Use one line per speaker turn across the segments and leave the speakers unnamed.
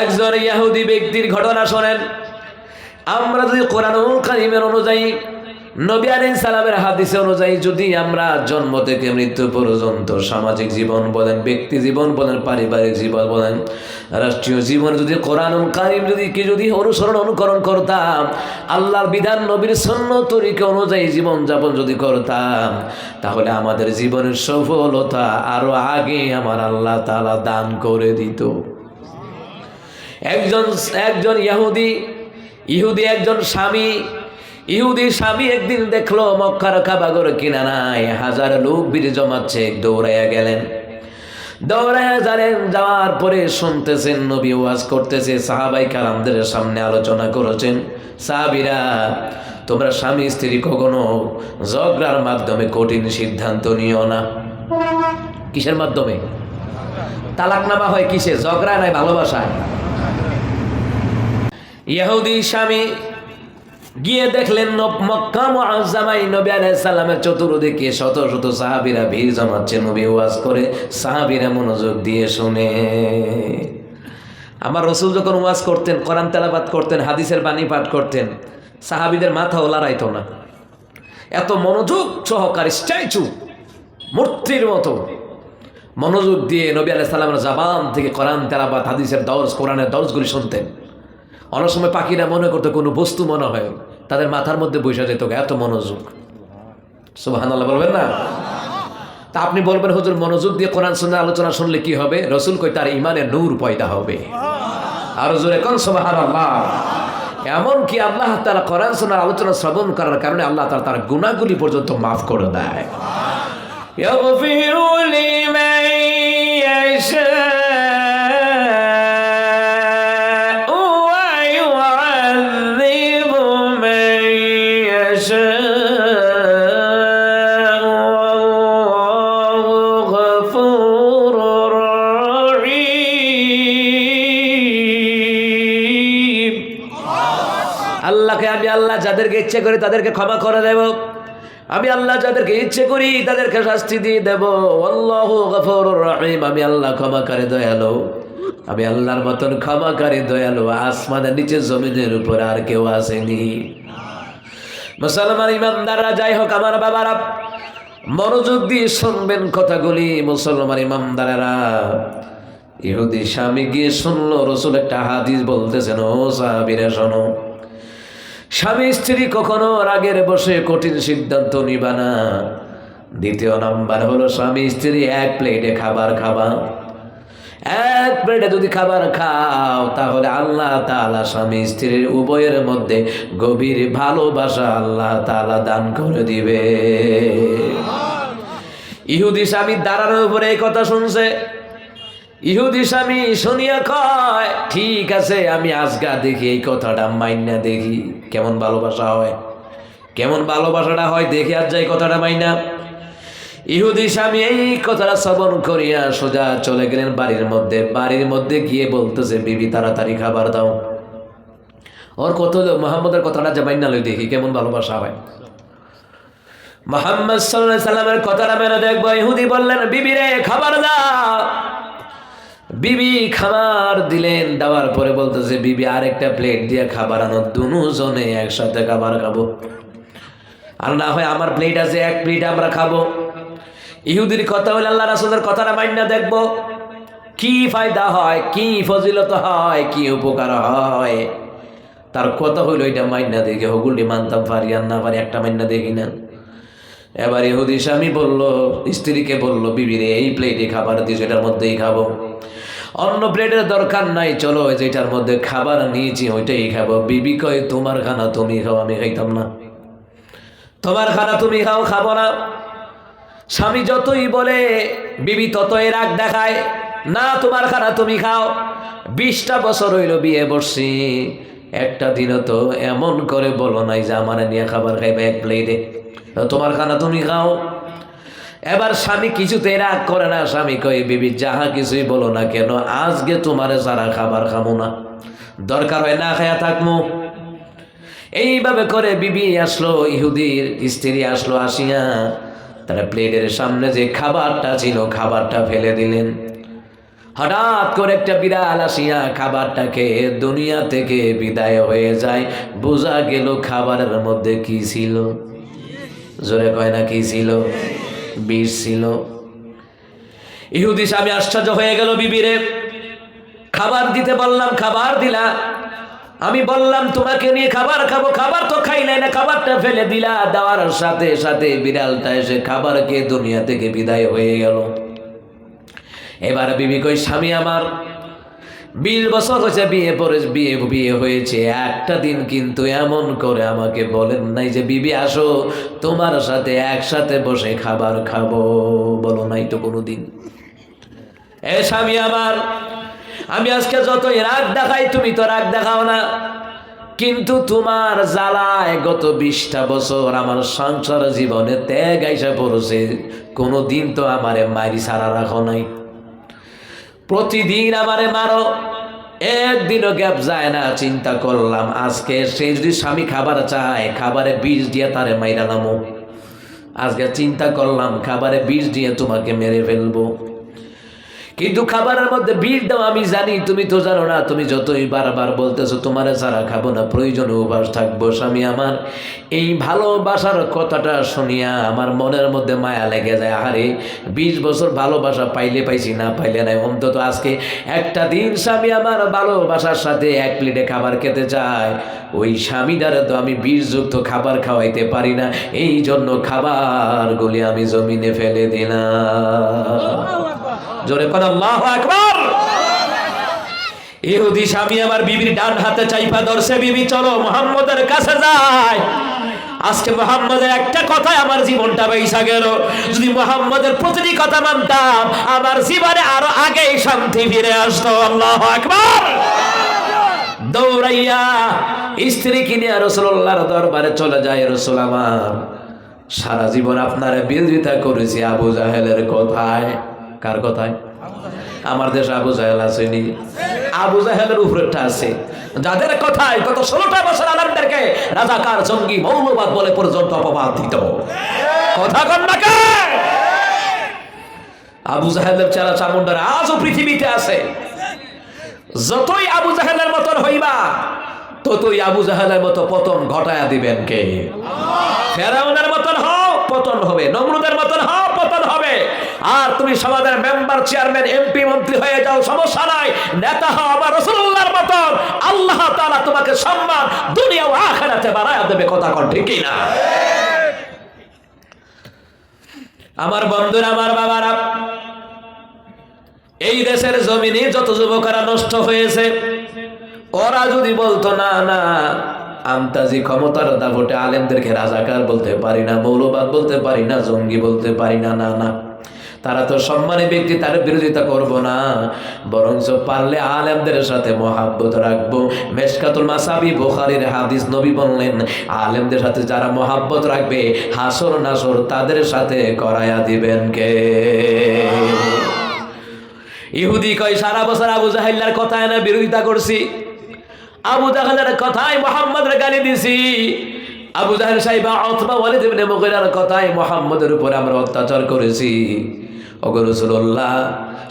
একজন ইহুদি ব্যক্তির ঘটনা শোনেন। আমরা যদি কোরআনুল কারীমের অনুযায়ী, নবী আলাইহিস সালামের হাদিসে অনুযায়ী যদি আমরা জন্ম থেকে মৃত্যু পর্যন্ত সামাজিক জীবন বলেন, ব্যক্তি জীবন বলেন, পারিবারিক জীবন বলেন, রাষ্ট্রীয় জীবন যদি কোরআনুল কারীম যদি অনুকরণ করতাম, আল্লাহর বিধান নবীর সুন্নাত তরিকা অনুযায়ী জীবন যাপন যদি করতাম, তাহলে আমাদের জীবনের সফলতা আরো আগে আমার আল্লাহ তাআলা দান করে দিত। একজন ইহুদি একজন ইহুদি স্বামী একদিন দেখলো মক্কার কাবাগর কিনারায় হাজার লোক ভিড় জমাচ্ছে। দৌড়াইয়া গেলেন, যাওয়ার পরে শুনতেছেন নবী ওয়াজ করতেছে, সাহাবাই কারামদের সামনে আলোচনা করেছেন। সাহাবীরা, তোমরা স্বামী স্ত্রী কখনো ঝগড়ার মাধ্যমে কঠিন সিদ্ধান্ত নিও না। কিসের মাধ্যমে? তালাকনামা হয় কিসে? ঝগড়া নাই, ভালোবাসায়। ইহুদি স্বামী গিয়ে দেখলেন মক্কা মুআজ্জামায় নবী আলাইহিস সালামের চতুর্দিকে শত শত সাহাবীরা ভিড় জমাচ্ছে। নবী ওয়াজ করে, সাহাবীরা মনোযোগ দিয়ে শুনে। আমার রাসূল যখন ওয়াজ করতেন, কোরআন তেলাওয়াত করতেন, হাদিসের বাণী পাঠ করতেন, সাহাবীদের মাথাও লড়াইতো না। এত মনোযোগ সহকারে স্ট্যাচু, মূর্তির মতো মনোযোগ দিয়ে নবী আলাইহিস সালামের জবান থেকে কোরআন তেলাওয়াত, হাদিসের দর্স, কোরআনের দর্সগুলি শুনতেন। অনেক সময় পাখিরা মনে করতো কোনো বস্তু মনে হয়, তাদের মাথার মধ্যে বসে যেত, এত মনোযোগ। সুবহানাল্লাহ বলবেন না? তা আপনি বলবেন, হুজুর মনোযোগ দিয়ে কোরআন সুন্নাহ আলোচনা শুনলে কি হবে? রাসূল কই, তার ঈমানে নূর পয়দা হবে। আর জোরে কোন সুবহানাল্লাহ। এমন কি আল্লাহ তাআলা কোরআন সুন্নাহ আলোচনা শ্রবণ করার কারণে আল্লাহ তাআলা তার গুনাহগুলি পর্যন্ত মাফ করে দেয়। ইয়াগফিরু লিমান ইয়াশা যাদেরকে ইচ্ছে করি তাদেরকে ক্ষমা করে দেব, আমি আল্লাহ যাদেরকে ইচ্ছে করি তাদেরকে শাস্তি দিয়ে দেব। আল্লাহু গফুরুর রহিম, আমি আল্লাহ ক্ষমাকারী দয়ালু। আমি আল্লাহর মতন ক্ষমাকারী দয়ালু আসমানের নিচে জমিনের উপর আর কেউ আসেনি। মুসলমান ইমানদাররা, যাই হোক আমার বাবারা, মনোযোগ দিয়ে শুনবেন কথাগুলি। মুসলমান ইমানদারেরা, ইহুদি স্বামী গিয়ে শুনলো রাসূল একটা হাদিস বলতেছেন, ও সাহাবীরা শোনো, স্বামী স্ত্রী কখনো রাগের বসে কঠিন সিদ্ধান্ত নিবা না। দ্বিতীয় নাম্বার হলো, স্বামী স্ত্রী এক প্লেটে খাবার খাবা। এক প্লেটে যদি খাবার খাও, তাহলে আল্লাহ তাআলা স্বামী স্ত্রীর উভয়ের মধ্যে গভীর ভালোবাসা আল্লাহ তাআলা দান করে দিবে। ইহুদি স্বামী দাঁড়ানোর উপরে এই কথা শুনছে। ইহুদি স্বামী শুনিয়া কয়, ঠিক আছে, আমি আজগা দেখি এই কথাটা মাইনা দেখি কেমন ভালোবাসা হয়, কেমন ভালোবাসাটা হয় দেখে আর যাই কথাটা মাইনা। ইহুদি স্বামী এই কথাটা শ্রবণ করিয়া সোজা চলে গেলেন বাড়ির মধ্যে গিয়ে বলতেছে, বিবি তাড়াতাড়ি খাবার দাও। ওর কত মুহাম্মদের কথাটা যে মাইনা লই দেখি কেমন ভালোবাসা হয়। মুহাম্মদ সাল্লাল্লাহু আলাইহি সাল্লামের কথাটা মেনে দেখবো। ইহুদি বললেন, বিবি রে খাবার দাও। বিবি খাবার দিলেন, দেওয়ার পরে বলতেছে, বিবি আরেকটা প্লেট দিয়ে খাবার আনো, দুজনে একসাথে খাবার খাবো। আর না হয় আমার প্লেট আছে, এক প্লেট আমরা খাবো। ইহুদির কথা হইলে আল্লাহ রাসূলের কথাটা মাইনা দেখবো, কি ফায়দা হয়, কি ফজিলত হয়, কি উপকার হয়। তার কথা হইল এটা মাইনা দেখে হগুলি মানতাম পারি, আর না পারি একটা মাইনা দেখি না। এবার ইহুদি স্বামী বললো, স্ত্রীকে বললো, বিবি রে এই প্লেটে খাবার দিয়েছো, এটার মধ্যেই খাবো, অন্য প্লেটের দরকার নাই, চলো যেটার মধ্যে খাবার নিয়েছি ওইটাই খাবো। বিবি কয়, তোমার খানা তুমি খাও, আমি খাইতাম না। তোমার খানা তুমি খাও, খাবো না। স্বামী যতই বলে বিবি ততই রাগ দেখায়, না তোমার খানা তুমি খাও। 20টা বছর হইল বিয়ে বসছি, একটা দিনও তো এমন করে বলো নাই যে আমার নিয়ে খাবার খাইবে এক প্লেটে, তোমার খানা তুমি খাও। এবার স্বামী কিছুতেই রাগ করে না। স্বামী কই, বিবি যাহা কিছুই বলো না কেন, আজকে তোমারে সারা খাবার খাবো না, দরকার হয় না খায়া থাকবো। এইভাবে করে বিবি আসলো, ইহুদির স্ত্রী আসলো, আসিয়া তারা প্লেটের সামনে যে খাবারটা ছিল খাবারটা ফেলে দিলেন। হঠাৎ করে একটা বিড়াল আসিয়া খাবারটাকে দুনিয়া থেকে বিদায় হয়ে যায়। বোঝা গেল খাবারের মধ্যে কি ছিল? জোরে কয় না কি ছিল? বিষ ছিল। ইহুদি স্বামী আশ্চর্য হয়ে গেল, বিবিরে খাবার দিতে বললাম, খাবার দিলা। আমি বললাম তোমাকে নিয়ে খাবার খাবো, খাবার তো খাইলে না, খাবারটা ফেলে দিলা। দেওয়ার সাথে সাথে বিড়ালটা এসে খাবার খেয়ে দুনিয়া থেকে বিদায় হয়ে গেল। এবার বিবি কই, স্বামী আমার 20 বছর হয়েছে বিয়ে হয়েছে, একটা দিন কিন্তু এমন করে আমাকে বলেন নাই যে বিবি আসো তোমার সাথে একসাথে বসে খাবার খাবো, বলো নাই তো কোনোদিন। এ স্বামী আমার, আমি আজকে যতই রাগ দেখাই তুমি তো রাগ দেখাও না, কিন্তু তোমার জ্বালায় গত 20টা বছর আমার সংসার জীবনে ত্যাগ আইসা পড়ছে, কোনোদিন তো আমারে মারি সারা রাখো নাই। প্রতিদিন আমারে মারো, একদিনও গ্যাপ যায় না। চিন্তা করলাম আজকে সে যদি স্বামী খাবার চায়, খাবারে বিষ দিয়ে তারে মাইরা নামো। আজকে চিন্তা করলাম খাবারে বিষ দিয়ে তোমাকে মেরে ফেলবো, কিন্তু খাবারের মধ্যে বিষ দাও আমি জানি, তুমি তো জানো না। তুমি যতই বারবার বলতেছো তোমারে ছাড়া খাবো না, প্রয়োজনে উপাস থাকবো। স্বামী আমার এই ভালোবাসার কথাটা শুনিয়া আমার মনের মধ্যে মায়া লেগে যায়। আরে 20 বছর ভালোবাসা পাইলে পাইছি, না পাইলে নাই, অন্তত আজকে একটা দিন স্বামী আমার ভালোবাসার সাথে এক প্লেটে খাবার খেতে চায়। ওই স্বামীটারে তো আমি বিষযুক্ত খাবার খাওয়াইতে পারি না, এই জন্য খাবারগুলি আমি জমিনে ফেলে দিলাম। জোরে কোন আল্লাহু আকবার। ইহুদি স্বামী আমার বিবির ডান হাতে চাইপা ধরছে, বিবি চলো মুহাম্মদের কাছে যাই। আজকে মুহাম্মদের একটা কথায় আমার জীবনটা বেঁচে গেল। যদি মুহাম্মদের প্রতিটি কথা মানতাম আমার জীবনে আরো আগেই শান্তি ফিরে আসতো। আল্লাহু আকবার। দৌড়াইয়া স্ত্রী কিনে রাসূলুল্লাহর দরবারে চলে যায়। রাসূল আমার, সারা জীবন আপনার বিরোধিতা করেছি আবু জাহেলের কথায়। কার কথায়? আমার দেশে আবু জাহেল আসেনি, আবু জাহেলের উপরেটা আছে, যাদের কথায় গত 16টা বছর আলেমদেরকে রাজাকার, জঙ্গি, মৌলবাদ বলে পর্যন্ত অপবাদ দিত। কথা কন না কে? আবু জাহেলের চেলা চামুন্ডার আজও পৃথিবীতে আছে। যতই আবু জাহেলের মতন হইবা ততই আবু জাহেলের মতো পতন ঘটায়া দিবেন কে? ফেরাউনের মতন হও, পতন হবে। নমরুদের মতন হও, পতন হবে। আর তুমি সমাজের মেম্বার, চেয়ারম্যান, এমপি, মন্ত্রী হয়ে যাও, সমস্যা নাই। নেতা হও আমার রাসূলুল্লাহর মতন, আল্লাহ তাআলা তোমাকে সম্মান দুনিয়া ও আখিরাতে বাড়ায়া দেবে। কথা কোন ঠিক না? আমার বন্ধুরা, আমার বাবারা, এই দেশের জমিনে যত যুবকরা নষ্ট হয়েছে, ওরা যদি বলতো না না আমতাজি ক্ষমতার দাপটে আলেমদেরকে রাজাকার বলতে পারি না, মৌলবাদ বলতে পারি না, জঙ্গি বলতে পারি না, না না, তারা তো সম্মানী ব্যক্তি, তার বিরোধিতা করব না, বরঞ্চ পারলে আলেমদের সাথে মহাব্বত রাখবো। মেশকাতুল মাসাবি বুখারীর হাদিস, নবী বললেন আলেমদের সাথে যারা মহাব্বত রাখবে হাসর নাসর তাদের সাথে করায়া দিবেন কে? ইহুদি কয় সারা বছর আবু জাহেলের কথায় না বিরোধিতা করছি, আবু জাহেলের কথায় মুহাম্মদের গালি দিছি, আবু জাহেল সাইবা উতবা ওয়ালিদ ইবনে মুগীরার কথায় মুহাম্মদের উপর আমরা অত্যাচার করেছি। ওগো রাসূলুল্লাহ,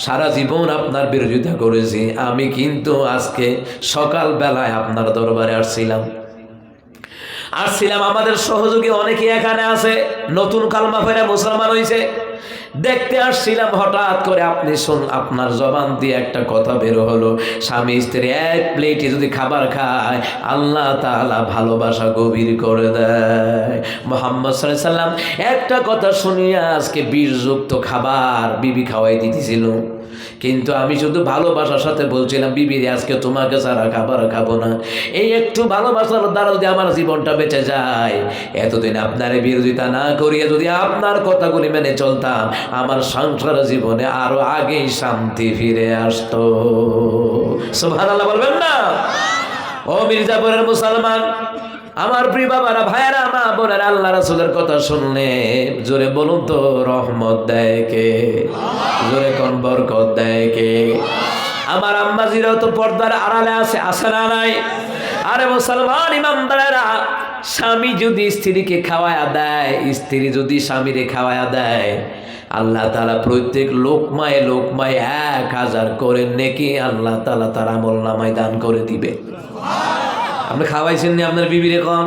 সারা জীবন আপনার বিরোধিতা করেছি, আমি কিন্তু আজকে সকাল বেলায় আপনার দরবারে আসছিলাম। আমাদের সহযোগী অনেকেই এখানে আছে, নতুন কালমা পড়ে মুসলমান হয়েছে। দেখতে আসছিলাম, হঠাৎ করে আপনি আপনার জবান দিয়ে একটা কথা বের হলো, স্বামী স্ত্রী এক প্লেটে যদি খাবার খায় আল্লাহ তাআলা ভালোবাসা গভীর করে দেয়। মুহাম্মদ সাল্লাল্লাহু আলাইহি সাল্লাম একটা কথা শুনিয়া আজকে বিষযুক্ত খাবার বিবি খাওয়াই দিতেছিল, কিন্তু আমি শুধু ভালোবাসার সাথে বলছিলাম বিবিরে আজকে তোমাকে ছাড়া খাবার খাবো না। এই একটু ভালোবাসার দ্বারা যদি আমার জীবনটা বেঁচে যায়, এতদিন আপনার বিরোধিতা না করিয়ে যদি আপনার কথাগুলি মেনে চলতাম, আমার সংসার জীবনে আরো আগেই শান্তি ফিরে আসতো। সুবহানাল্লাহ বলবেন না? ও মির্জাপুরের মুসলমান, আমার প্রিয় বাবারা, ভাইয়েরা, মা বোনেরা, আল্লাহ রাসূলের কথা শুনলে জোরে বলুন তো রহমত দেয় কে? জোরে কোন বরকত দেয় কে? আমার আম্মাজিরাও তো পর্দার আড়ালে আছে না নাই? আরে মুসলমান ইমানদারেরা, স্বামী যদি স্ত্রীকে খাওয়ায়া দেয়, স্ত্রী যদি স্বামীরে খাওয়ায়া দেয়, আল্লাহ তাআলা প্রত্যেক লোকমায় লোকমায় 1000 করে নেকি আল্লাহ তাআলা তার আমলনামায় দান করে দিবে। আপনি খাওয়াইছেন না আপনার বিবিরে কম?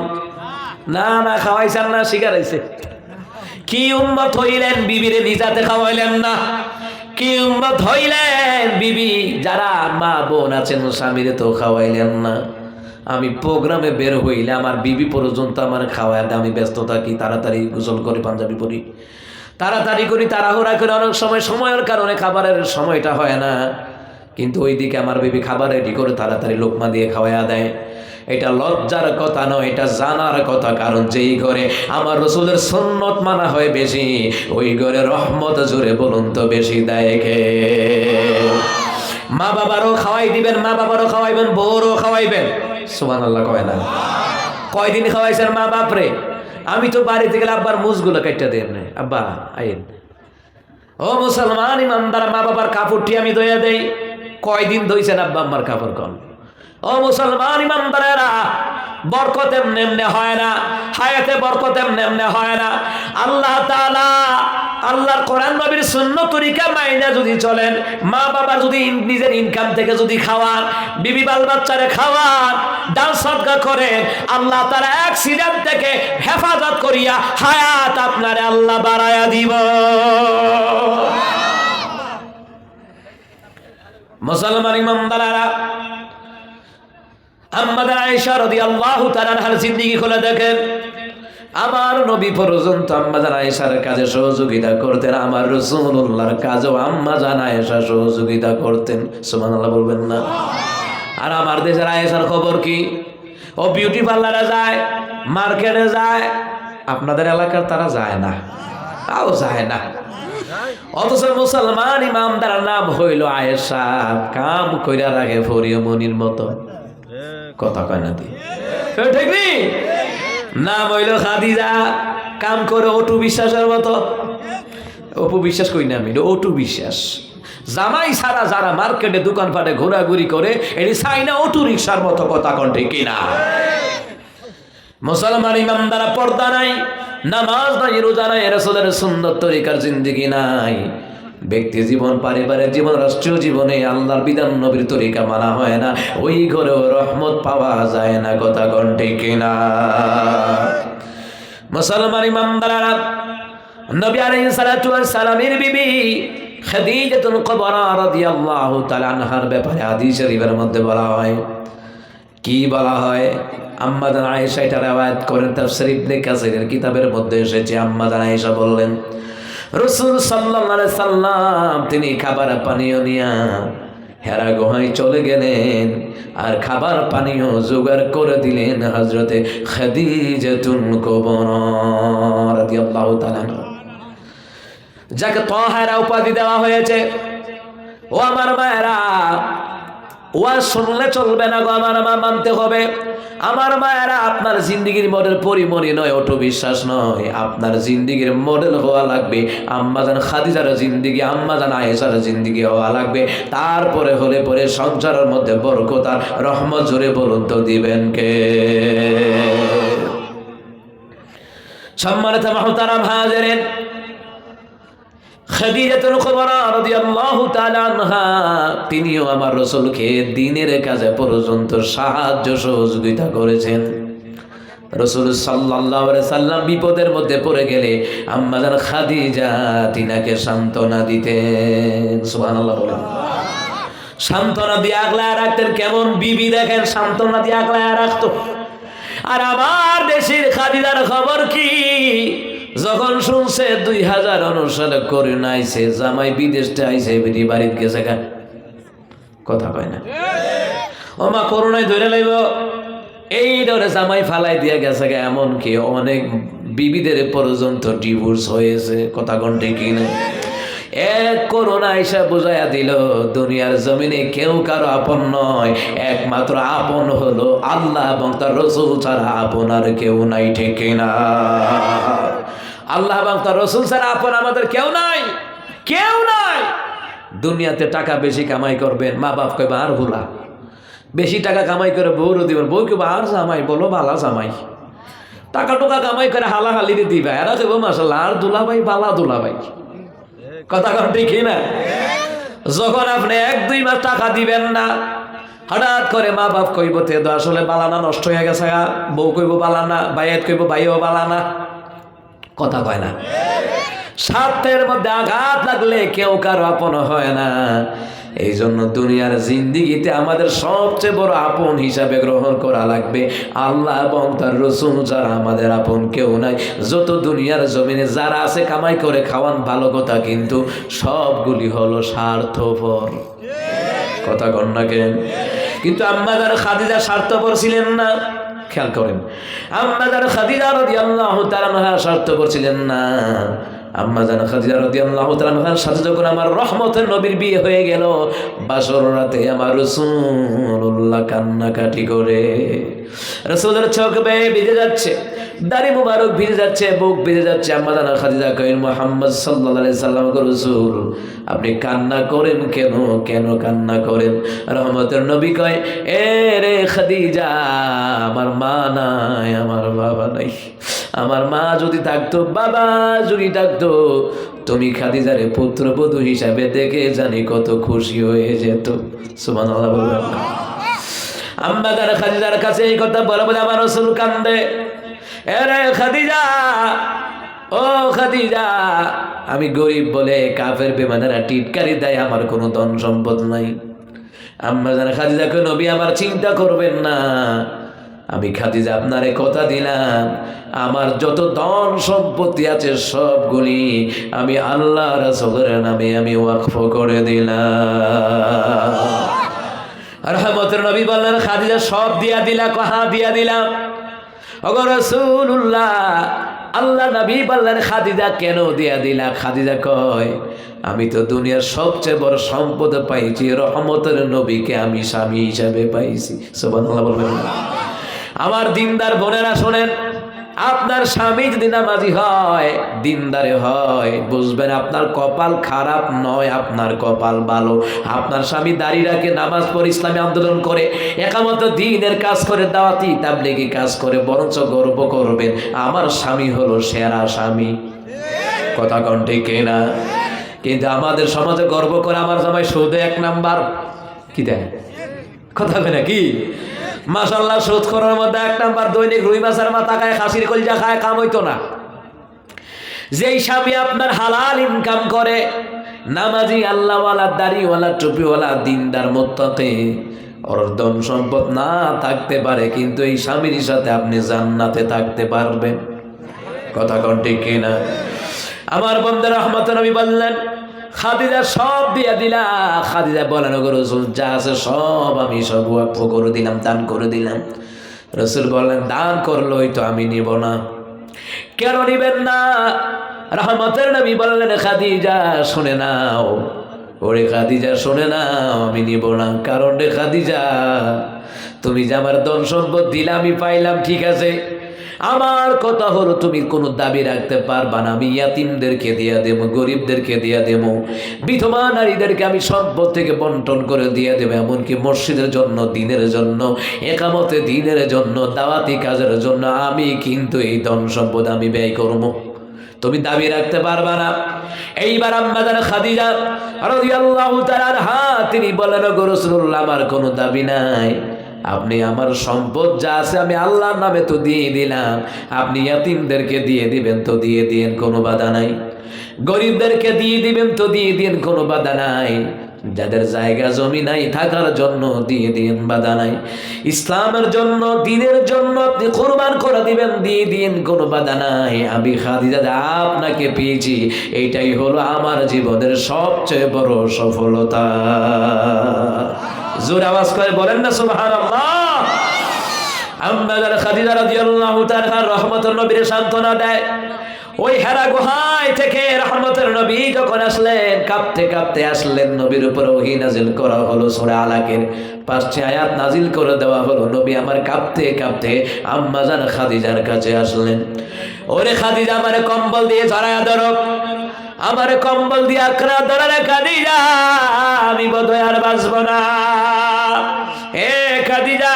না না খাওয়াইছেন না, শিকারাইছে। কি উম্মত হইলেন বিবিরে নিজাতে খাওয়াইলেন না? কি উম্মত হইলেন বিবি যারা মা বোন আছেন স্বামীরে তো খাওয়াইলেন না? আমি প্রোগ্রামে বের হইলে আমার বিবি পর্যন্ত আমার খাওয়ায়, আমি ব্যস্ত থাকি, তাড়াতাড়ি গোসল করে পাঞ্জাবি পরি, তাড়াতাড়ি করি, তাড়াহুড়া করে, অনেক সময় সময়ের কারণে খাবারের সময়টা হয় না, কিন্তু ওইদিকে আমার বিবি খাবার রেডি করে তাড়াতাড়ি লোকমা দিয়ে খাওয়াইয়া দেয়। এটা লজ্জার কথা নয়, এটা জানার কথা। কারণ যেই ঘরে আমার রসুলের সুন্নত মানা হয় বেশি, ওই ঘরে রহমত জোরে বলুন তো বেশি দেয় কে? মা বাবারও খাওয়াই দিবেন, মা বাবারও খাওয়াইবেন, বউরও খাওয়াইবেন। সুবহানাল্লাহ কয় না? কয়দিন খাওয়াইছেন মা বাপরে? আমি তো বাড়িতে গেলে আব্বার মুজগুলো কাটতে দেন না, আব্বা আইন। ও মুসলমান ইমানদার, মা বাবার কাপড়টি আমি ধুয়ে দেই। কয়দিন ধুইছেন আব্বা আম্মার কাপড়? কন। ও মুসলমান ইমানদারেরা, বরকত এমনি এমনি হয় না, হায়াতে বরকত এমনি এমনি হয় না। আল্লাহ তাআলা আল্লাহর কোরআন নবীর সুন্নাত তরিকা মাইনা যদি চলেন, মা বাবা যদি নিজের ইনকাম থেকে যদি খাওয়ান, বিবি বাল বাচ্চারে খাওয়ান, দান সদকা করেন, আল্লাহ তাআলা অ্যাক্সিডেন্ট থেকে হেফাজত করিয়া হায়াত আপনারে আল্লাহ বাড়ায়া দিব। মুসলমান ইমানদারেরা, আম্মা আয়েশা রাদিয়াল্লাহু তাআলা আনহার জিন্দেগি খুলে দেখেন। আমার নবী পর্যন্ত আম্মা আয়েশার কাজে সহযোগিতা করতেন, আমার রাসূলুল্লাহর কাজেও আম্মা আয়েশা সহযোগিতা করতেন। সুবহানাল্লাহ বলবেন না? আর আমার দেশের আয়েশার খবর কি? ও বিউটি পার্লারে যায়, মার্কেটে যায়, আপনাদের এলাকার তারা যায় না, তাও যায় না। অথচ মুসলমান ইমামদার নাম হইল আয়েশা, কাম কইরা রাখে ফরিয়মনির মতো। কথা কয় না দি? ঠিক নি? নাম হইল খাদিজা, কাম করে অটু বিশ্বাসের মতো। অপু বিশ্বাস কই না আমি, অটু বিশ্বাস। জামাই ছাড়া যারা মার্কেটে দোকানপাটে ঘোরাঘুরি করে, এটি চাই না অটু রিক্সার মতো। কথা কন ঠিক কিনা? মুসলমান ইমামদারা পর্দা নাই, নামাজ নাই, রোজা নাই, রাসূলের সুন্নাত তরিকার জিন্দেগি নাই। ব্যক্তি জীবন, পারিবারিক জীবন, রাষ্ট্রীয় জীবনে আল্লাহর বিধান নবীর তরিকা মানা হয় না, ওই ঘরেও রহমত পাওয়া যায় না। কথা কোন ঠিক কিনা? মুসলমান ইমামদারা, নবী আলাইহিস সালাতু ওয়াস সালামের বিবি খাদিজাতুল কুবরা রাদিয়াল্লাহু তাআলা আনহার ব্যাপারে হাদিস শরীফের মধ্যে বলা হয়, কি বলা হয়? আম্মা জান আয়েশা এটা রওয়ায়াত করেন, তাফসীর ইবনে কাসিরের কিতাবের মধ্যে এসেছে। আম্মা জান আয়েশা বললেন, রাসূল সাল্লাল্লাহু আলাইহি সাল্লাম তিনি খাবার পানীয় নিয়া হেরা গুহায় চলে গেলেন, আর খাবার পানীয় জোগাড় করে দিলেন হযরতে খাদিজাতুল কুবরা রাদিয়াল্লাহু তাআলা, যাকে তাহারা উপাধি দেওয়া হয়েছে। ও আমার মায়েরা, ওয়াজ শুনলে চলবে না গো, আমার মা মানতে হবে। আমার মায়েরা, আপনার জিন্দিগির মডেল পরিমণি নয়, অটো বিশ্বাস নয়, আপনার জিন্দিগির মডেল হওয়া লাগবে আম্মাজান খাদিজার জিন্দিগি, আম্মাজান আয়েশার জিন্দিগি হওয়া লাগবে। তারপরে হলে পরে সংসারের মধ্যে বরকত আর রহমত জোরে বলুন তো দিবেন কে? সম্মানিত মুহতারাম হাজিরিন, খাদিজাতুল কুবরা রাদিয়াল্লাহু তাআলা আনহা তিনিও আমার রাসূলকে দ্বীনের কাজে পর্যন্ত সাহায্য সহযোগিতা করেছেন। রাসূল সাল্লাল্লাহু আলাইহি সাল্লাম বিপদের মধ্যে পড়ে গেলে আম্মা জান খাদিজা তিনাকে সান্ত্বনা দিতেন। সুবহানাল্লাহ বলেন। সান্ত্বনা দিয়ে আগলায় রাখতেন। কেমন বিবি দেখেন, সান্ত্বনা দিয়ে আগলায় রাখতো। আর আমার দেশের খাদিজার খবর কি? যখন শুনছে 2009 সালে করোনা আইছে, জামাই বিদেশে আইছে, বিধি বাড়িতে গেছে, কথা কয় না? ও মা করোনায় ধরে লাইব, এই ধরে জামাই ফালাই দিয়ে গেছে। এমনকি অনেক বিবিদের পর্যন্ত ডিভোর্স হয়েছে। কথা কোন ঠিক না? এক করোনা এসে বুঝাইয়া দিল, দুনিয়ার জমিনে কেউ কারো আপন নয়, একমাত্র আপন হলো আল্লাহ এবং তার রাসূল ছাড়া আপন আর কেউ নাই। ঠিক না? আল্লাহ এবং তার রাসূল ছাড়া আপন আমাদের কেউ নাই, কেউ নাই। দুনিয়াতে টাকা বেশি কামাই করবেন, মা বাপ কইবা আর ভুলা। বেশি টাকা কামাই করে বউরও দিবেন, বউ কইবা আর জামাই বলো বালা জামাই। টাকা টোকা কামাই করে হালাহালি দিবা, এরা কইব মাশাআল্লাহ আর দুলাভাই বালা দুলাভাই। কথা কন ঠিক না? যখন আপনি 1-2 মাস টাকা দিবেন না, হঠাৎ করে মা বাপ কইব তে তো আসলে বালানা নষ্ট হয়ে গেছে, বউ কইব বালানা, ভাইয়ের কইব ভাইও বালানা, কথা কয় না? স্বার্থের মধ্যে আঘাত লাগলে কেউ কারো আপন হয় না। এই জন্য দুনিয়ার জিন্দিগিতে আমাদের সবচেয়ে বড় আপন হিসাবে গ্রহণ করা লাগবে আল্লাহ এবং তার রাসূল, যারা আমাদের আপন কেউ নাই। যত দুনিয়ার জমিনে যারা আছে কামাই করে খাওয়ান ভালো কথা, কিন্তু সবগুলি হলো স্বার্থপর, কথা কন না কেন? কিন্তু আম্মাজান খাদিজা স্বার্থপর ছিলেন না। খেয়াল করেন, আম্মাজান খাদিজা রাদিয়াল্লাহু তাআলা আনহা স্বার্থপর ছিলেন না। আম্মাজান খাদিজা রাদিয়াল্লাহু তাআলা আনহার সাথে যখন আমার রহমতের নবীর বিয়ে হয়ে গেল, বাসর রাতে আমার রাসূলুল্লাহ কান্নাকাটি করে, রাসূলের চোখ বেয়ে ভিজে যাচ্ছে, দাড়ি মুবারক ভিজে যাচ্ছে, বুক ভিজে যাচ্ছে। আম্মাজান খাদিজা কইলেন, মুহাম্মদ সাল্লাল্লাহু আলাইহি সাল্লাম গো রাসূল, আপনি কান্না করেন কেন? কেন কান্না করেন? রহমতের নবী কয়, এ রে খাদিজা, আমার মা নাই, আমার বাবা নাই। আমার মা যদি থাকতো, বাবা যদি থাকতো, তুমি খাদিজারে পুত্রবধূ হিসাবে দেখে জানি কত খুশি হয়ে যেত। সুবহানাল্লাহ বলবেন না? আম্মাজান খাদিজার কাছে এই কথা বলে বলে আমার রাসূল কান্দে। এরে খাদিজা, ও খাদিজা, আমি গরিব বলে কাফের বেঈমানেরা টিটকারি দেয়, আমার কোনো ধন সম্পদ নাই। আম্মাজান খাদিজা কই, নবী আমার চিন্তা করবেন না, আমি খাদিজা আপনারে কথা দিলাম, আমার যত ধন সম্পত্তি আছে সবগুলি আমি আল্লাহ রাসূলের নামে আমি ওয়াকফ করে দিলাম। রহমতের নবী বললেন, খাদিজা সব দিয়া দিলা? কহা দিয়া দিলাম। ওগো রাসূলুল্লাহ, আল্লাহ নবী বললেন, খাদিজা কেন দিয়া দিলা? খাদিজা কয়, আমি তো দুনিয়ার সবচেয়ে বড় সম্পদ পাইছি, রহমতের নবীকে আমি স্বামী হিসাবে পাইছি। সুবহানাল্লাহ বলবেন না? আমার দিনদার বোনেরা শোনেন, আপনার স্বামী যদি নামাজি হয়, দিনদারে হয়, বুঝবেন আপনার কপাল খারাপ নয়, আপনার কপাল ভালো। আপনার স্বামী দাঁড়িয়ে রাখে, নামাজ পড়ে, ইসলামী আন্দোলন করে, একামত দ্বীনের কাজ করে, দাওয়াতি তাবলীগি কাজ করে, বরঞ্চ গর্ব করবেন আমার স্বামী হলো সেরা স্বামী। কথা কোন ঠিক না? কিন্তু আমাদের সমাজে গর্ব করে আমার জামাই সুদে 1 নাম্বার, কি দেয়? কথা কয় না কি? মাশাআল্লাহ, সুদ করার মধ্যে 1 নাম্বার, দৈনিক রুই মাছের মাথা খায়, খাসির কলিজা খায়, কাম হইতো না। যেই স্বামী আপনার হালাল ইনকাম করে, নামাজি, আল্লাহওয়ালা, দাড়িওয়ালা, টুপিওয়ালা, দিনদার, মুত্তাকি, ওর ধন সম্পদ না থাকতে পারে, কিন্তু এই স্বামীর সাথে আপনি জান্নাতে থাকতে পারবেন। কথা কোন ঠিক কিনা? আমার বন্ধু রহমতের নবী বললেন, খাদিজা সব দিয়া দিলা? খাদিজা বলেন, ওগো রাসূল, যা আছে সব আমি সব ওয়াকফ করে দিলাম, দান করে দিলাম। রাসূল বললেন, দান করলোই তো আমি নিব না। কেন নিবেন না? রহমতের নবী বললেন, খাদিজা শুনে নাও, ওরে খাদিজা শুনে নাও, আমি নিব না। কারণ রে খাদিজা, তুমি যে আমার ধন সম্পদ দিলে আমি পাইলাম, ঠিক আছে, আমার কথা হলো তুমি কোনো দাবি রাখতে পারবা না, আমি ইয়াতিমদেরকে দিয়া দেব, গরিবদেরকে দিয়া দেব, বিধবা নারীদেরকে আমি সম্পদ থেকে বন্টন করে দিয়া দেব, এমনকি মসজিদের জন্য, দিনের জন্য, একামতে দিনের জন্য, দাওয়াতি কাজের জন্য আমি কিন্তু এই ধন সম্পদ আমি ব্যয় করব। তুমি দাবি রাখতে পারবা না। এইবার আম্মাজান খাদিজা রাদিয়াল্লাহু তাআলা আনহা তিনি বলেন, ওগো রাসূলুল্লাহ, আমার কোনো দাবি নাই, আপনি আমার সম্পদ যা আছে আমি আল্লাহর নামে তো দিয়ে দিলাম, আপনি ইয়াতিমদেরকে দিয়ে দিবেন তো দিয়ে দিন, কোনো বাধা নাই। গরিবদেরকে দিয়ে দিবেন তো দিয়ে দিন, কোনো বাধা নাই। যাদের জায়গা জমি নাই থাকার জন্য দিয়ে দিন, বাধা নাই। ইসলামের জন্য, দ্বীনের জন্য আপনি কুরবান করে দিবেন, দিয়ে দিন, কোনো বাধা নাই। আমি খাদিজা আপনাকে পেয়েছি, এইটাই হলো আমার জীবনের সবচেয়ে বড় সফলতা। জোর আওয়াজ করে বলেন না সুবহানাল্লাহ। আম্মাজান খাদিজা রাদিয়াল্লাহু তাআলা রহমতের নবীর সান্ত্বনা দেয়। ওই হেরা গুহায় থেকে রহমতের নবী যখন আসলেন, কাঁপতে কাঁপতে আসলেন, নবীর উপর ওহী নাজিল করা হলো, সূরা আলাকের 5টি আয়াত নাজিল করে দেওয়া হলো। নবী আমার কাঁপতে কাঁপতে আম্মাজান খাদিজার কাছে আসলেন। ওরে খাদিজা, আমারে কম্বল দিয়ে জড়ায়া ধরো, আমারে কম্বল দিয়ে আঁকড়া ধরে রে খাদিজা, আমি বোধহয় আর বাঁচব না। এ খাদিজা,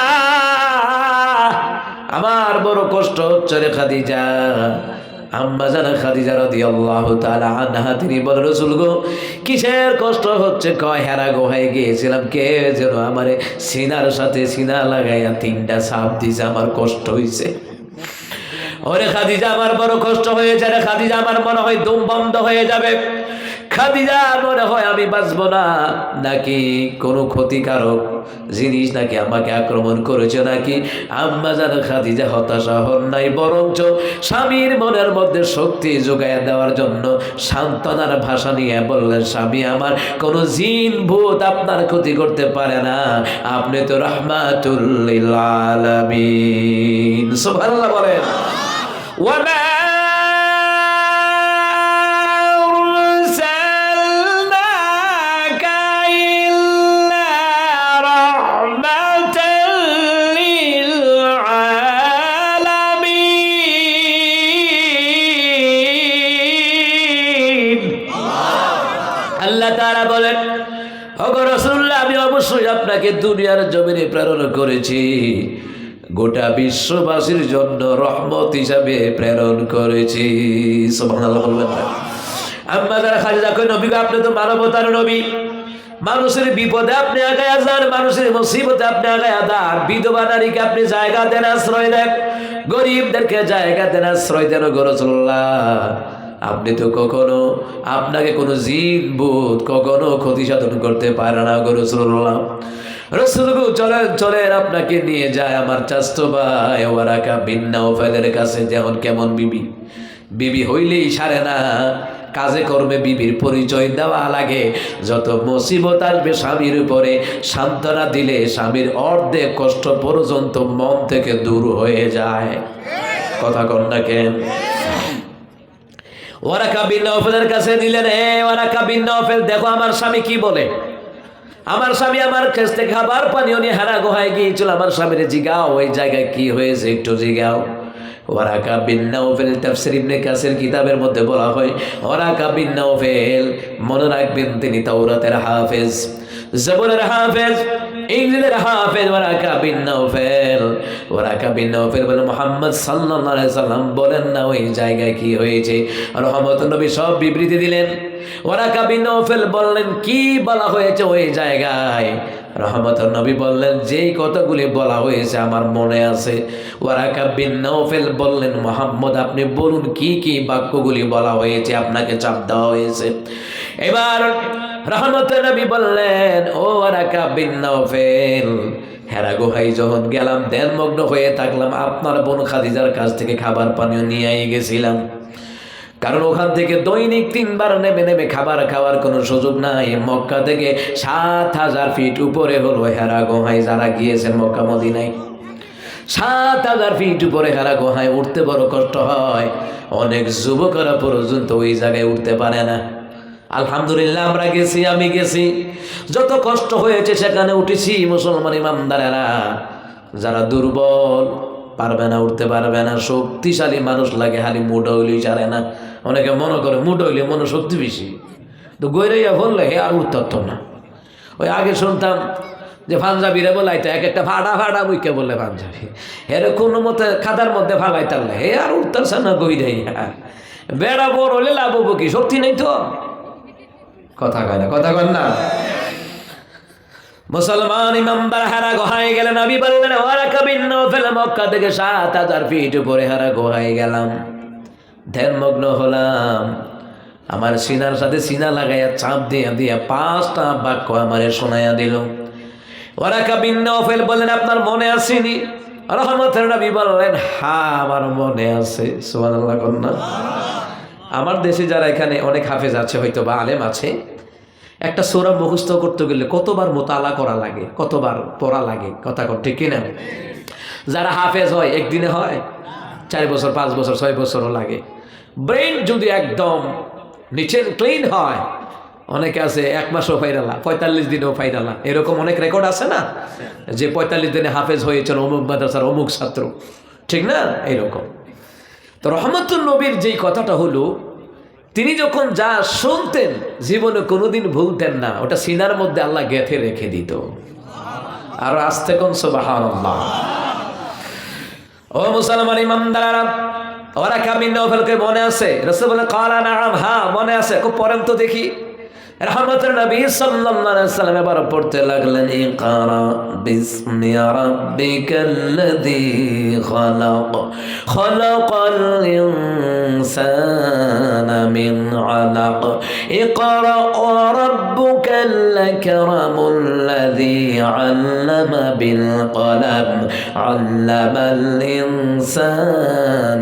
আমার বড় কষ্ট হচ্ছে রে খাদিজা, আম্মা জানা খাদিজা রাদিয়াল্লাহু তাআলা আনহা তিনি বলেন, রাসূল গো কিসের কষ্ট হচ্ছে? কয় হেরা গুহায় গিয়েছিলাম, কে যেন আমারে সিনার সাথে সিনা লাগাইয়া 3টা চাপ দিছে, আমার কষ্ট হইছে। ওরে খাদিজা আমার বড় কষ্ট হয়েছে রে খাদিজা, আমার মনে হয় দম বন্ধ হয়ে যাবে। খাদিজা মনে হয় আমি বাঁচবো না, নাকি কোনো ক্ষতিকারক জিনিস নাকি আমাকে আক্রমণ করেছে নাকি। আম্মা জান খাদিজা হতাশা হন নাই, বরঞ্চ স্বামীর মনের মধ্যে শক্তি যোগাইয়া দেওয়ার জন্য সান্ত্বনার ভাষা নিয়ে বললেন, স্বামী আমার কোনো জিন ভূত আপনার ক্ষতি করতে পারে না, আপনি তো রাহমাতুল লিল আলামিন। সুবহানাল্লাহ বলেন। ওয়ামা আল্লাহ তাআলা বলেন, ওগো রাসূলুল্লাহ আমি অবশ্যই আপনাকে দুনিয়ার জমিনে প্রেরণ করেছি, গোটা বিশ্ববাসীর জন্য রহমত হিসাবে প্রেরণ করেছি। সুবহানাল্লাহ বলবেন না? আম্মা যারা খাদিজা কই, নবী আপনি তো মানবতার নবী, মানুষের বিপদে আপনি আগায়া যান, মানুষের মুসিবতে আপনি আগায়া যান, বিধবা নারীকে আপনি জায়গা দেন, আশ্রয় দেন, গরিবদেরকে জায়গা দেন, আশ্রয় দেন। গো রাসূলুল্লাহ আপনি তো কখনো, আপনাকে কোনো জিন ভূত কখনো ক্ষতি সাধন করতে পারে না। গো রাসূলুল্লাহ, রাসূল গো চলেন চলেন আপনাকে নিয়ে যায় আমার চাচতো ভাই ওয়ারাকা বিন নাওফালের কাছে। যেমন কেমন বিবি, বিবি হইলেই সারে না, কাজে কর্মে বিবির পরিচয় দেওয়া লাগে। যত মুসিবত আসবে স্বামীর উপরে, সান্ত্বনা দিলে স্বামীর অর্ধেক কষ্ট পর্যন্ত মন থেকে দূর হয়ে যায়। কথা কন না কেন? ওয়ারাকা বিন নাওফালের কাছে নিলেন, হে ওয়ারাকা বিন নাওফাল দেখো আমার স্বামী কি বলে। আমার স্বামী আমার কাছ থেকে খাবার পানীয় নিয়ে হারা গুহায় গিয়েছিল, আমার স্বামীর জিগাও ওই জায়গায় কি হয়েছে একটু জিগাও। ওয়ারাকা বিন নাওফাল তাফসীর ইবনে কাসির কিতাবের মধ্যে বলা হয়, ওয়ারাকা বিন নাওফাল মনে রাখবেন তিনি তাওরাতের হাফেজ, জবুরের হাফেজ, ইংরেজির হাফেজ। Waraqa bin Nawfal, Waraqa bin Nawfal বলে মুহাম্মদ সাল্লাল্লাহু আলাইহি সাল্লাম বলেন না ওই জায়গায় কি হয়েছে। রহমতুল নবী সব বিবৃতি দিলেন। ওয়ারাকা বিন নাওফাল বললেন কি বলা হয়েছে ওই জায়গায়। রহমতুল নবী বললেন যেই কথাগুলি বলা হয়েছে আমার মনে আছে। ওয়ারাকা বিন নাওফাল বললেন মুহাম্মদ আপনি বলুন কি কি বাক্যগুলি বলা হয়েছে, আপনাকে চাপ দেওয়া হয়েছে। এবার রহমতুল নবী বললেন, ও ওয়ারাকা বিন নাওফাল হেরা গুহায় যখন গেলাম ধ্যানমগ্ন হয়ে থাকলাম, আপনার বোন খাদিজার কাছ থেকে খাবার পানীয় নিয়ে গেছিলাম, কারণ ওখান থেকে দৈনিক 3 বার নেমে নেমে খাবার খাওয়ার কোনো সুযোগ নাই। মক্কা থেকে 7000 ফিট উপরে হলো হেরা গুহায়, যারা গিয়েছেন মক্কা মদিনায় 7000 ফিট উপরে হেরা গুহায় উঠতে বড় কষ্ট হয়, অনেক যুবকরা পর্যন্ত ওই জায়গায় উঠতে পারে না। আলহামদুলিল্লাহ আমরা গেছি, আমি গেছি, যত কষ্ট হয়েছে সেখানে উঠেছি। মুসলমান ইমানদারেরা যারা দুর্বল পারবে না, উঠতে পারবে না, শক্তিশালী মানুষ লাগে, হালি মুড হইলেই ছাড়ে না। অনেকে মনে করে মুড হইলে মনে শক্তি বেশি, তো গৈরাইয়া বললে হে আর উঠতে পারত না। ওই আগে শুনতাম যে পাঞ্জাবিরে বলাইতে এক একটা ভাড়া ভাড়া বইকে বললে পাঞ্জাবি, হেরে কোনো মতে খাতার মধ্যে ফালাইতারলে হে আর উঠতেছে না গৈরাইয়া। বেড়া বড় হলে লাভ হবো কি, শক্তি নেই তো। কথা কয় না, কথা কয় না। মুসলমান ইমামদার হারা গুহায় গেলেন। নবী বললেন ওয়ারাকা বিন নাওফাল মক্কা থেকে 7000 ফিট উপরে হারা গুহায় গেলাম, ধ্যানমগ্ন হলাম। আমার সিনার সাথে সিনা লাগাইয়া চাপ দিয়া দিয়া 5টা বাক্য আমারে শোনাইয়া দিল। ওয়ারাকা বিন নাওফাল বললেন আপনার মনে আসেনি? রহমতের নবী বললেন হ্যাঁ আমার মনে আছে। সুবহানাল্লাহ কন্যা। আমার দেশে যারা এখানে অনেক হাফেজ আছে, হয়তো বা আলেম আছে, একটা সূরা মুখস্থ করতে গেলে কতবার মোতালা করা লাগে, কতবার পড়া লাগে। কথা কর ঠিক কিনা? যারা হাফেজ হয় একদিনে হয়, 4 বছর 5 বছর 6 বছরও লাগে। ব্রেন যদি একদম নিচের ক্লিন হয়, অনেকে আছে 1 মাসও ফাইরালা, 45 দিনেও ফাইরালা, এরকম অনেক রেকর্ড আছে না, যে 45 দিনে হাফেজ হয়েছেন অমুক মাদ্রাসার অমুক ছাত্র, ঠিক না? এইরকম। তো রহমতুল নবীর যেই কথাটা হলো, তিনি যখন যা শুনতেন জীবনে কোনোদিন ভুলতেন না, ওটা সিনার মধ্যে আল্লাহ গেঁথে রেখে দিত। আর আস্তে কোন সুবহানাল্লাহ। ও মুসলমান ইমানদাররা, ওয়ারাকা বিন নওফালকে মনে আছে? রাসূল বলে ক্বালা নাআম, হ্যাঁ মনে আছে। খুব পড়েন তো দেখি। রহমতের নবী সাল্লাল্লাহু আলাইহি ওয়াসাল্লাম এবার পড়তে লাগলেন ইকরা বিসমি রাব্বিকাল্লাযী খালাক খালাকাল ইনসানা মিন আলাক ইকরা ওয়া রাব্বুকাল আকরামুল্লাযী আল্লামা বিল কলম আল্লামাল ইনসান